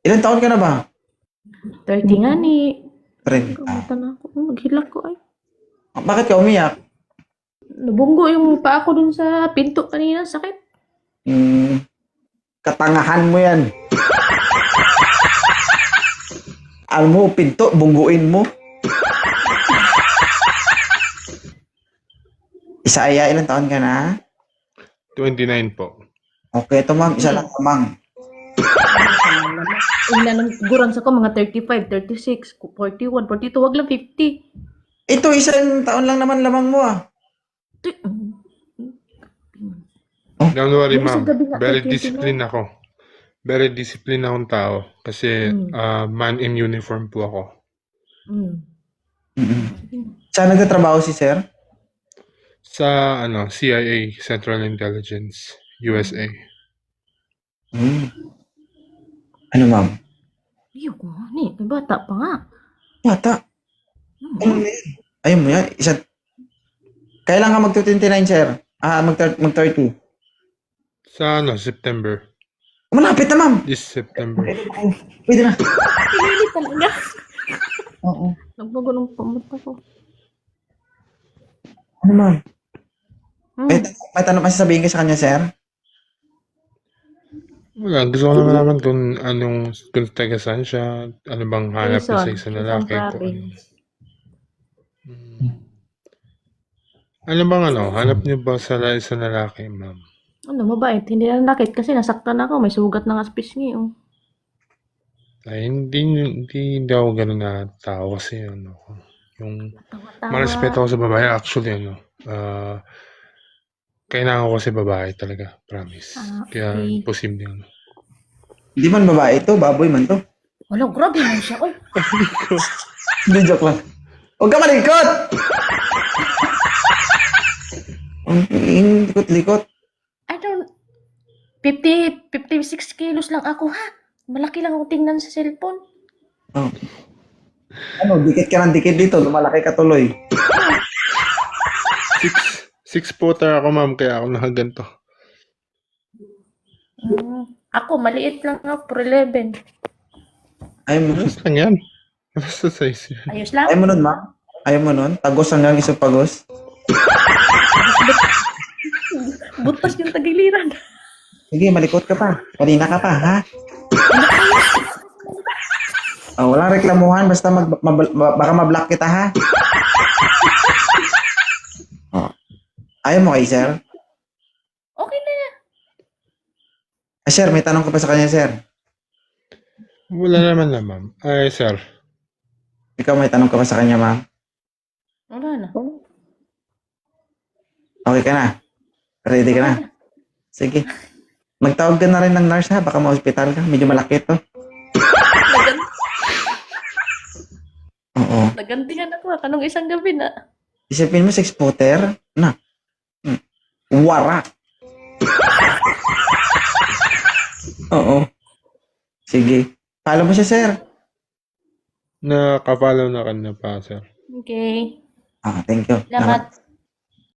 Ilan taon ka na ba? 30 nga ni. 30. Kamutan na ako. Maghilak ko ay. Bakit ka umiyak? Nabunggo yung paa ko dun sa pinto kanina. Sakit. Katangahan mo yan. Alam mo, pinto, bungguin mo. Isaya, ilan taon ka na? 29 po. Okay, ito ma'am, isa lang ma'am. Nanangguran sa ko mga 35, 36, 41, 42. Wag lang 50. Ito, isang taon lang naman lamang mo ah. Don't worry, Yung ma'am. isang gabi nga, Very 29. disciplined ako. Very disciplined akong tao. Kasi man in uniform po ako. Saan nagtatrabaho si sir? Sa CIA, Central Intelligence, USA. Ano ma'am? Iyo ko, ni. May bata pa nga. Bata. Ano na yan? Ayun mo yan. Kailan ka mag-29 sir? Mag-30. Sa September. Malapit na ma'am. This September. Pwede na. Pinili talaga. Oo. Nagbago ng pamata ko. Ano ma'am? May tanong pa sasabihin ka sa kanya sir? Wala, gusto ko naman naman kung taga saan siya, ano bang hanap niya sa isang lalaki. Ano bang hanap niyo ba sa isang lalaki, ma'am? Ano, mabait. Hindi na nakit kasi nasaktan ako. May sugat ng aspis niyo. Ay, hindi ako ganun na tao kasi yung marespeto ako sa babae, actually, kailangan ko kasi babae talaga, promise. Kaya, okay. posible yun. Hindi man babae to, baboy man to. Wala, grabe man siya. Oy. Hindi, joke lang. Huwag ka malikot! Ang likot-likot. I don't... 56 kilos lang ako, ha? Malaki lang ako tingnan sa cellphone. Oh. Ano, dikit ka ng dikit dito, lumalaki ka tuloy. 6-footer ako, ma'am, kaya ako nakaganto. Ako, maliit lang ako, 4'11". Ayaw mo. Ayos lang yan. Basta size yan. Ayos lang. Ayaw mo nun, ma'am? Ayaw mo nun? Tagos hanggang isopagos? Butas yung tagiliran. Sige, malikot ka pa. Kanina ka pa, ha? Oh, walang reklamuhan, basta baka ma-block kita, ha? Oh. Ayaw mo kay sir? Okay na yan. Sir, may tanong ka pa sa kanya, sir. Wala naman na, ma'am. Ay, sir. Ikaw may tanong ka pa sa kanya, ma'am? Wala na. Okay ka na? Ready ka na? Sige. Magtawag ka na rin ng nurse, ha? Baka ma-hospital ka. Medyo malaki to. Oo. Nagantingan ako. Kanong isang gabi na. Isipin mo, 6-footer? Na. Wara. Oo. Sige. Follow mo siya, sir. Nakapalaw na kanina pa, sir. Okay. Thank you. Salamat.